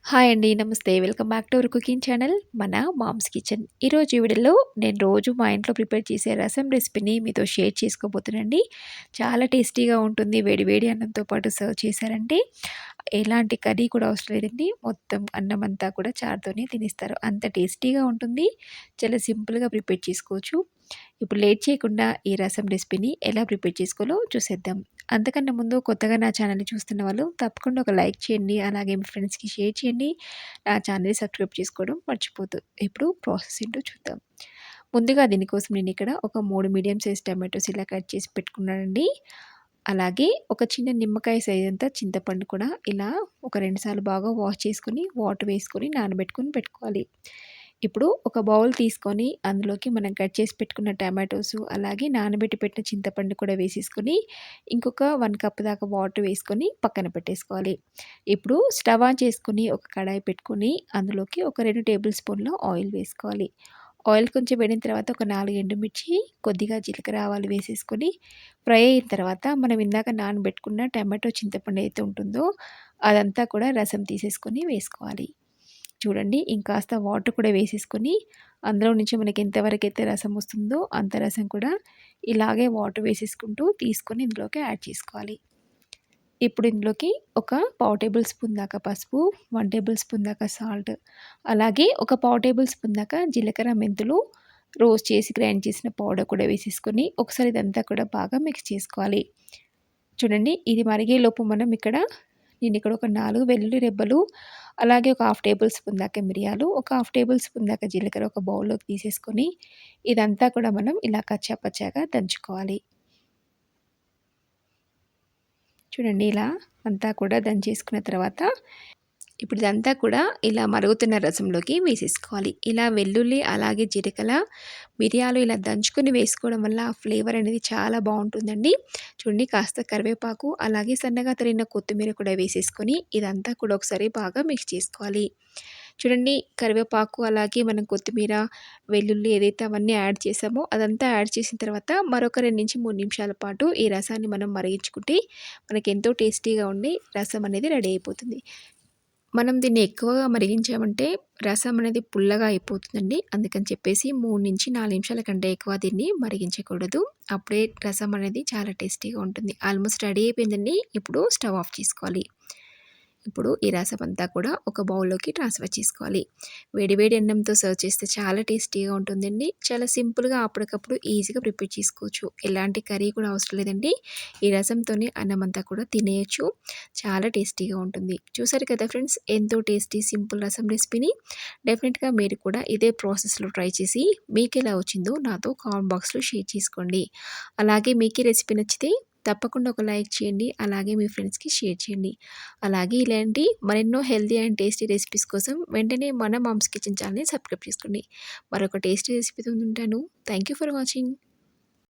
Hi అండి. నమస్తే. Welcome back to our cooking channel మన మామ్స్ కిచెన్. ఈరోజు ఈ వీడియోలో నేను రోజు మా ఇంట్లో ప్రిపేర్ చేసే రసం రెసిపీని మీతో షేర్ చేసుకోబోతున్నానండి. చాలా టేస్టీగా ఉంటుంది. వేడి వేడి అన్నంతో పాటు సర్వ్ చేశారంటే ఎలాంటి కర్రీ కూడా అవసరం లేదండి. మొత్తం అన్నం అంతా కూడా చారుతోనే తినేస్తారు. అంత టేస్టీగా ఉంటుంది. చాలా సింపుల్‌గా ప్రిపేర్ చేసుకోవచ్చు. ఇప్పుడు లేట్ చేయకుండా ఈ రసం రెసిపీని ఎలా ప్రిపేర్ చేసుకోవాలో చూసేద్దాం. అంతకన్నా ముందు కొత్తగా నా ఛానల్‌ని చూస్తున్న వాళ్ళు తప్పకుండా ఒక లైక్ చేయండి. అలాగే మీ ఫ్రెండ్స్‌కి షేర్ చేయండి. నా ఛానల్‌ని సబ్స్క్రైబ్ చేసుకోవడం మర్చిపోద్దు. ఇప్పుడు ప్రాసెస్ ఏంటో చూద్దాం. ముందుగా దీనికోసం నేను ఇక్కడ ఒక 3 మీడియం సైజ్ టమాటోస్ ఇలా కట్ చేసి పెట్టుకున్నానండి. అలాగే ఒక చిన్న నిమ్మకాయ సైజ్ అంతా చింతపండు కూడా ఇలా ఒక 2 సార్లు బాగా వాష్ చేసుకొని, వాటర్ వేసుకొని నానబెట్టుకొని పెట్టుకోవాలి. ఇప్పుడు ఒక బౌల్ తీసుకొని అందులోకి మనం కట్ చేసి పెట్టుకున్న టమాటోసు, అలాగే నానబెట్టి పెట్టిన చింతపండు కూడా వేసేసుకొని, ఇంకొక 1 కప్ దాకా వాటర్ వేసుకొని పక్కన పెట్టేసుకోవాలి. ఇప్పుడు స్టవ్ ఆన్ చేసుకొని ఒక కడాయి పెట్టుకొని అందులోకి ఒక 2 టేబుల్ స్పూన్ల ఆయిల్ వేసుకోవాలి. ఆయిల్ కొంచెం వేడిన తర్వాత ఒక 4 ఎండుమిర్చి, కొద్దిగా జీలకర్ర, ఆవాలు వేసేసుకొని ఫ్రై అయిన తర్వాత మనం ఇందాక నానబెట్టుకున్న టమాటో చింతపండు ఏదైతే ఉంటుందో అదంతా కూడా రసం తీసేసుకొని వేసుకోవాలి. చూడండి ఇంకాస్త వాటర్ కూడా వేసేసుకొని అందులో నుంచి మనకి ఎంతవరకైతే రసం వస్తుందో అంత రసం కూడా ఇలాగే వాటర్ వేసేసుకుంటూ తీసుకొని ఇందులోకి యాడ్ చేసుకోవాలి. ఇప్పుడు ఇందులోకి ఒక పావు టేబుల్ స్పూన్ దాకా పసుపు, 1 టేబుల్ స్పూన్ దాకా సాల్ట్, అలాగే ఒక పావు టేబుల్ స్పూన్ దాకా జీలకర్ర, మెంతులు రోస్ట్ చేసి గ్రైండ్ చేసిన పౌడర్ కూడా వేసేసుకొని ఒకసారి ఇదంతా కూడా బాగా మిక్స్ చేసుకోవాలి. చూడండి ఇది మరిగేలోపు నేను ఇక్కడ ఒక 4 వెల్లుల్లి రెబ్బలు, అలాగే ఒక హాఫ్ టేబుల్ స్పూన్ దాకా మిరియాలు, ఒక హాఫ్ టేబుల్ స్పూన్ దాకా జీలకర్ర ఒక బౌల్లోకి తీసేసుకొని ఇదంతా కూడా మనం ఇలా కచ్చా పచ్చాగా దంచుకోవాలి. చూడండి ఇలా అంతా కూడా దంచేసుకున్న తర్వాత ఇప్పుడు ఇదంతా కూడా ఇలా మరుగుతున్న రసంలోకి వేసేసుకోవాలి. ఇలా వెల్లుల్లి, అలాగే జీలకర్ర, మిరియాలు ఇలా దంచుకొని వేసుకోవడం వల్ల ఫ్లేవర్ అనేది చాలా బాగుంటుందండి. చూడండి కాస్త కరివేపాకు, అలాగే సన్నగా తరిగిన కొత్తిమీర కూడా వేసేసుకొని ఇదంతా కూడా ఒకసారి బాగా మిక్స్ చేసుకోవాలి. చూడండి కరివేపాకు, అలాగే మనం కొత్తిమీర, వెల్లుల్లి ఏదైతే అవన్నీ యాడ్ చేసామో అదంతా యాడ్ చేసిన తర్వాత మరొక 2-3 నిమిషాల పాటు ఈ రసాన్ని మనం మరిగించుకుంటే మనకి ఎంతో టేస్టీగా ఉండి రసం అనేది రెడీ అయిపోతుంది. మనం దీన్ని ఎక్కువగా మరిగించామంటే రసం అనేది పుల్లగా అయిపోతుందండి. అందుకని చెప్పేసి 3-4 నిమిషాల కంటే ఎక్కువ దీన్ని మరిగించకూడదు. అప్పుడే రసం అనేది చాలా టేస్టీగా ఉంటుంది. ఆల్మోస్ట్ రెడీ అయిపోయిందండి. ఇప్పుడు స్టవ్ ఆఫ్ చేసుకోవాలి. ఇప్పుడు ఈ రసం అంతా కూడా ఒక బౌల్లోకి ట్రాన్స్ఫర్ చేసుకోవాలి. వేడి వేడి అన్నంతో సర్వ్ చేస్తే చాలా టేస్టీగా ఉంటుందండి. చాలా సింపుల్గా అప్పటికప్పుడు ఈజీగా ప్రిపేర్ చేసుకోవచ్చు. ఎలాంటి కర్రీ కూడా అవసరం లేదండి. ఈ రసంతోనే అన్నం అంతా కూడా తినేయచ్చు. చాలా టేస్టీగా ఉంటుంది. చూసారు కదా ఫ్రెండ్స్, ఎంతో టేస్టీ సింపుల్ రసం రెసిపీని డెఫినెట్గా మీరు కూడా ఇదే ప్రాసెస్లో ట్రై చేసి మీకు ఎలా వచ్చిందో నాతో కామెంట్ బాక్స్లో షేర్ చేసుకోండి. అలాగే మీకు ఈ రెసిపీ నచ్చితే తప్పకుండా ఒక లైక్ చేయండి. అలాగే మీ ఫ్రెండ్స్కి షేర్ చేయండి. అలాగే ఇలాంటి మరెన్నో హెల్తీ అండ్ టేస్టీ రెసిపీస్ కోసం వెంటనే మన మామ్స్ కిచెన్ ఛానల్ని సబ్స్క్రైబ్ చేసుకోండి. మరొక టేస్టీ రెసిపీతో ఉంటాను. Thank you for watching.